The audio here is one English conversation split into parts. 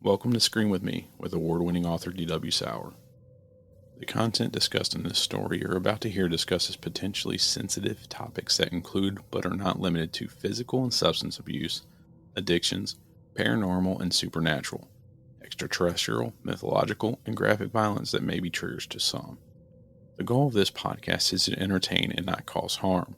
Welcome to Scream With Me with award-winning author D.W. Sauer. The content discussed in this story you're about to hear discusses potentially sensitive topics that include but are not limited to physical and substance abuse, addictions, paranormal and supernatural, extraterrestrial, mythological, and graphic violence that may be triggers to some. The goal of this podcast is to entertain and not cause harm.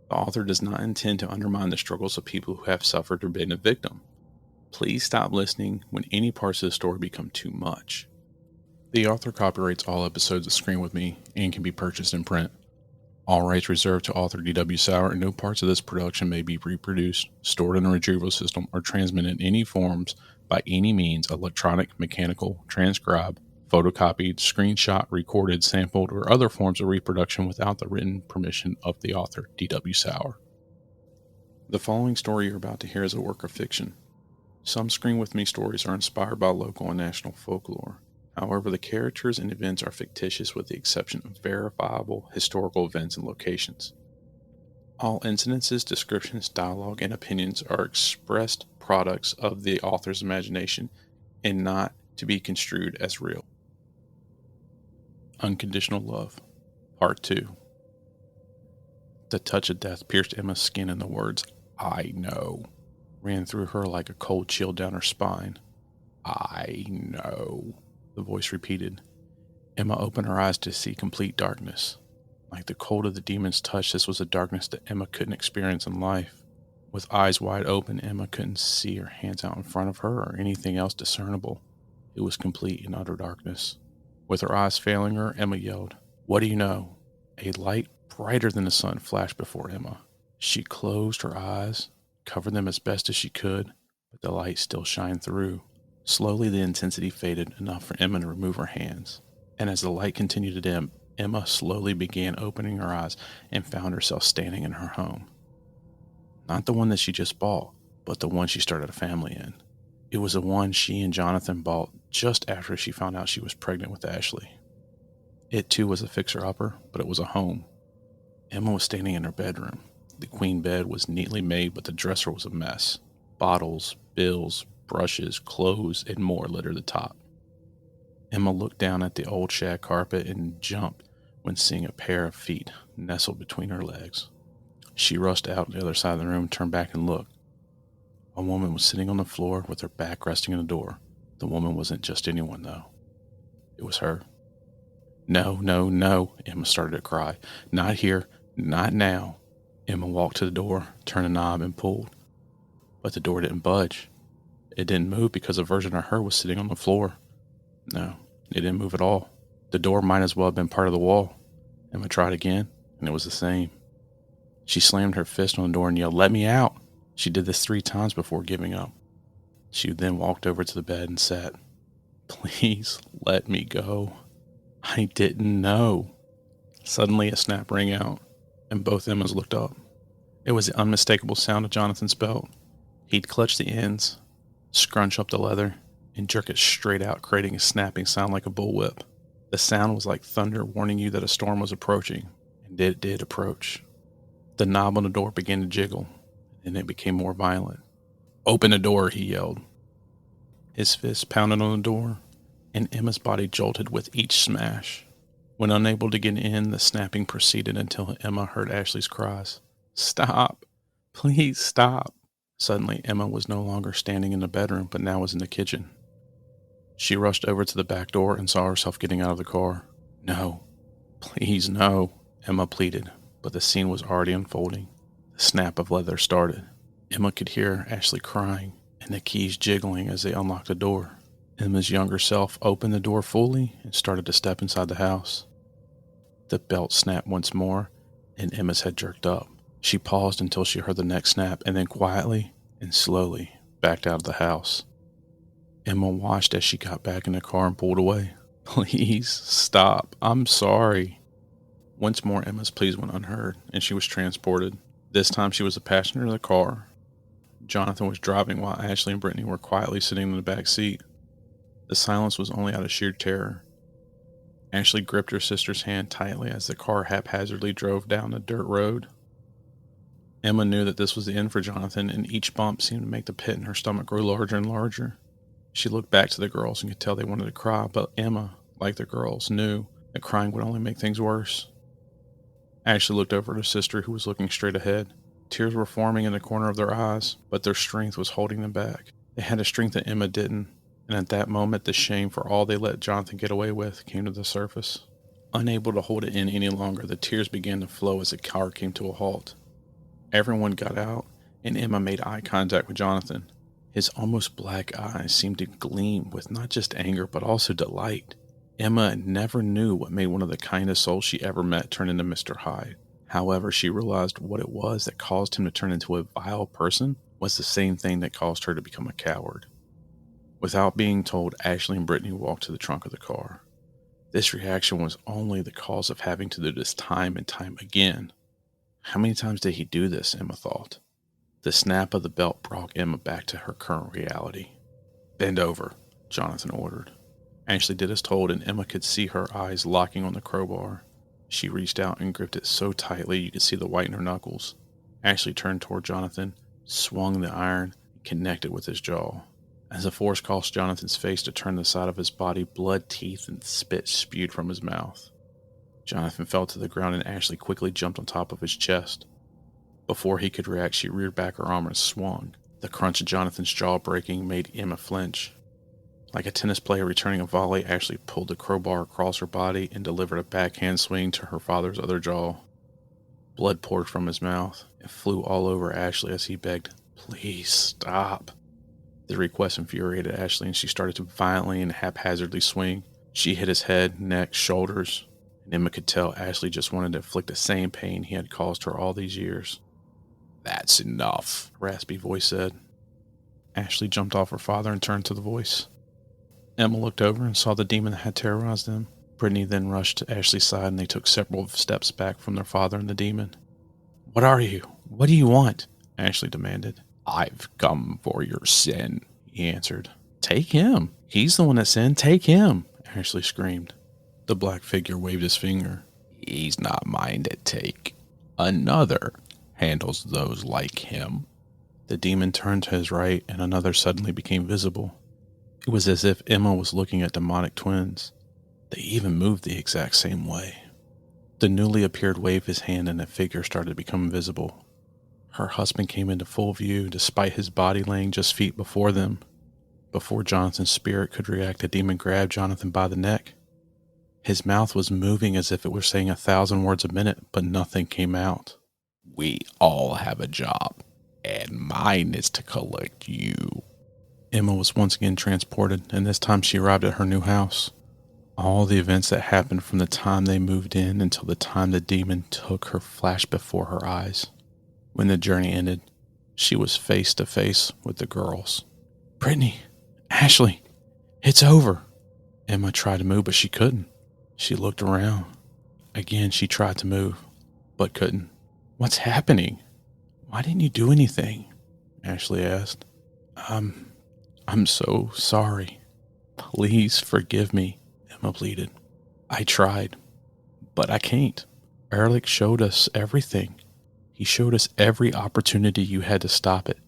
The author does not intend to undermine the struggles of people who have suffered or been a victim. Please stop listening when any parts of the story become too much. The author copyrights all episodes of Scream With Me and can be purchased in print. All rights reserved to author D.W. Sauer, and no parts of this production may be reproduced, stored in a retrieval system, or transmitted in any forms by any means electronic, mechanical, transcribed, photocopied, screenshot, recorded, sampled, or other forms of reproduction without the written permission of the author, D.W. Sauer. The following story you're about to hear is a work of fiction. Some Scream With Me stories are inspired by local and national folklore. However, the characters and events are fictitious with the exception of verifiable historical events and locations. All incidences, descriptions, dialogue, and opinions are expressed products of the author's imagination and not to be construed as real. Unconditional Love Part II. The touch of death pierced Emma's skin, and the words, "I know," ran through her like a cold chill down her spine. "I know," the voice repeated. Emma opened her eyes to see complete darkness. Like the cold of the demon's touch, this was a darkness that Emma couldn't experience in life. With eyes wide open, Emma couldn't see her hands out in front of her or anything else discernible. It was complete and utter darkness. With her eyes failing her, Emma yelled, "What do you know?" A light brighter than the sun flashed before Emma. She closed her eyes, covered them as best as she could, but the light still shined through. Slowly the intensity faded enough for Emma to remove her hands, and as the light continued to dim, Emma slowly began opening her eyes and found herself standing in her home. Not the one that she just bought, but the one she started a family in. It was the one she and Jonathan bought just after she found out she was pregnant with Ashley. It too was a fixer-upper, but it was a home. Emma was standing in her bedroom. The queen bed was neatly made, but the dresser was a mess. Bottles, bills, brushes, clothes, and more littered the top. Emma looked down at the old shag carpet and jumped when seeing a pair of feet nestled between her legs. She rushed out the other side of the room, turned back and looked. A woman was sitting on the floor with her back resting on the door. The woman wasn't just anyone, though. It was her. "No, no, no," Emma started to cry. "Not here, not now." Emma walked to the door, turned the knob, and pulled. But the door didn't budge. It didn't move because a version of her was sitting on the floor. No, it didn't move at all. The door might as well have been part of the wall. Emma tried again, and it was the same. She slammed her fist on the door and yelled, "Let me out!" She did this 3 times before giving up. She then walked over to the bed and sat. "Please let me go. I didn't know." Suddenly a snap rang out, and both Emmas looked up. It was the unmistakable sound of Jonathan's belt. He'd clutch the ends, scrunch up the leather, and jerk it straight out, creating a snapping sound like a bullwhip. The sound was like thunder warning you that a storm was approaching, and it did approach. The knob on the door began to jiggle, and it became more violent. "Open the door," he yelled. His fist pounded on the door, and Emma's body jolted with each smash. When unable to get in, the snapping proceeded until Emma heard Ashley's cries. "Stop! Please stop!" Suddenly, Emma was no longer standing in the bedroom, but now was in the kitchen. She rushed over to the back door and saw herself getting out of the car. "No, please no," Emma pleaded, but the scene was already unfolding. The snap of leather started. Emma could hear Ashley crying and the keys jiggling as they unlocked the door. Emma's younger self opened the door fully and started to step inside the house. The belt snapped once more, and Emma's head jerked up. She paused until she heard the next snap, and then quietly and slowly backed out of the house. Emma watched as she got back in the car and pulled away. "Please stop. I'm sorry." Once more, Emma's pleas went unheard, and she was transported. This time she was a passenger in the car. Jonathan was driving while Ashley and Brittany were quietly sitting in the back seat. The silence was only out of sheer terror. Ashley gripped her sister's hand tightly as the car haphazardly drove down a dirt road. Emma knew that this was the end for Jonathan, and each bump seemed to make the pit in her stomach grow larger and larger. She looked back to the girls and could tell they wanted to cry, but Emma, like the girls, knew that crying would only make things worse. Ashley looked over at her sister, who was looking straight ahead. Tears were forming in the corner of their eyes, but their strength was holding them back. They had a strength that Emma didn't, and at that moment, the shame for all they let Jonathan get away with came to the surface. Unable to hold it in any longer, the tears began to flow as the car came to a halt. Everyone got out, and Emma made eye contact with Jonathan. His almost black eyes seemed to gleam with not just anger, but also delight. Emma never knew what made one of the kindest souls she ever met turn into Mr. Hyde. However, she realized what it was that caused him to turn into a vile person was the same thing that caused her to become a coward. Without being told, Ashley and Brittany walked to the trunk of the car. This reaction was only the cause of having to do this time and time again. How many times did he do this, Emma thought. The snap of the belt brought Emma back to her current reality. Bend over, Jonathan ordered. Ashley did as told, and Emma could see her eyes locking on the crowbar. She reached out and gripped it so tightly you could see the white in her knuckles. Ashley turned toward Jonathan, swung the iron, and connected with his jaw. As the force caused Jonathan's face to turn the side of his body, blood, teeth, and spit spewed from his mouth. Jonathan fell to the ground and Ashley quickly jumped on top of his chest. Before he could react, she reared back her arm and swung. The crunch of Jonathan's jaw breaking made Emma flinch. Like a tennis player returning a volley, Ashley pulled the crowbar across her body and delivered a backhand swing to her father's other jaw. Blood poured from his mouth. It flew all over Ashley as he begged, "Please stop." The request infuriated Ashley and she started to violently and haphazardly swing. She hit his head, neck, shoulders, and Emma could tell Ashley just wanted to inflict the same pain he had caused her all these years. "That's enough," a raspy voice said. Ashley jumped off her father and turned to the voice. Emma looked over and saw the demon that had terrorized them. Brittany then rushed to Ashley's side and they took several steps back from their father and the demon. "What are you? What do you want?" Ashley demanded. "I've come for your sin," he answered. "Take him. He's the one that sinned. Take him," Ashley screamed. The black figure waved his finger. "He's not mine to take. Another handles those like him." The demon turned to his right and another suddenly became visible. It was as if Emma was looking at demonic twins. They even moved the exact same way. The newly appeared waved his hand and a figure started to become visible. Her husband came into full view despite his body laying just feet before them. Before Jonathan's spirit could react, the demon grabbed Jonathan by the neck. His mouth was moving as if it were saying 1,000 words a minute, but nothing came out. "We all have a job, and mine is to collect you." Emma was once again transported, and this time she arrived at her new house. All the events that happened from the time they moved in until the time the demon took her flashed before her eyes. When the journey ended, she was face to face with the girls. "Brittany, Ashley, it's over." Emma tried to move, but she couldn't. She looked around. Again, she tried to move, but couldn't. "What's happening? Why didn't you do anything?" Ashley asked. I'm so sorry. Please forgive me," Emma pleaded. "I tried, but I can't. Ehrlich showed us everything. He showed us every opportunity you had to stop it,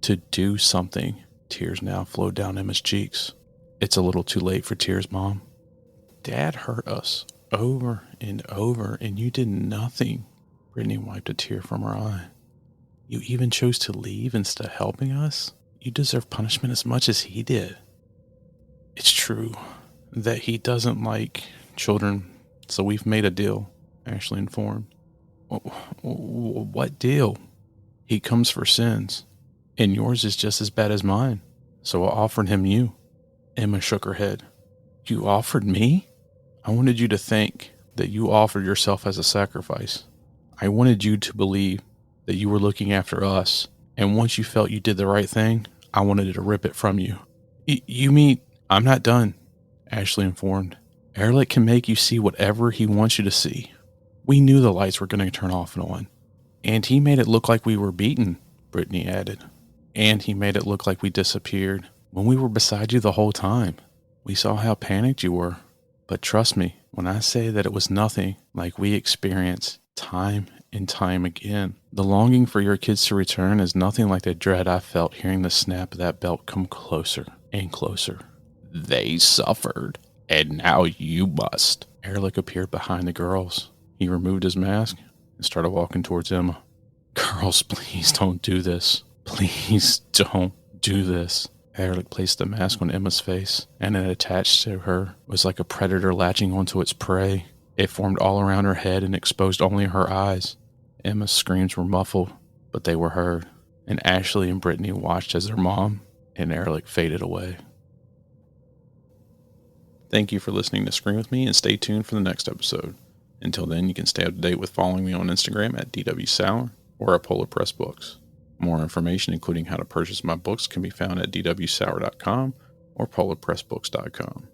to do something." Tears now flowed down Emma's cheeks. "It's a little too late for tears, Mom. Dad hurt us over and over, and you did nothing." Brittany wiped a tear from her eye. "You even chose to leave instead of helping us? You deserve punishment as much as he did." "It's true that he doesn't like children, so we've made a deal," Ashley informed. What deal?" "He comes for sins, and yours is just as bad as mine, so I offered him you." Emma shook her head. "You offered me? I wanted you to think that you offered yourself as a sacrifice. I wanted you to believe that you were looking after us, and once you felt you did the right thing, I wanted to rip it from you." You mean—" "I'm not done," Ashley informed. "Ehrlich can make you see whatever he wants you to see. We knew the lights were going to turn off and on. And he made it look like we were beaten," Brittany added. "And he made it look like we disappeared when we were beside you the whole time. We saw how panicked you were. But trust me when I say that it was nothing like we experienced time and time again. The longing for your kids to return is nothing like the dread I felt hearing the snap of that belt come closer and closer. They suffered, and now you must. Ehrlich appeared behind the girls. He removed his mask and started walking towards Emma. Girls, please don't do this. Please don't do this. Ehrlich placed the mask on Emma's face, and it attached to her was like a predator latching onto its prey. It formed all around her head and exposed only her eyes. Emma's screams were muffled, but they were heard, and Ashley and Brittany watched as their mom and Ehrlich faded away. Thank you for listening to Scream With Me, and stay tuned for the next episode. Until then, you can stay up to date with following me on Instagram at DWSauer or at Polar Press Books. More information, including how to purchase my books, can be found at dwsauer.com or polarpressbooks.com.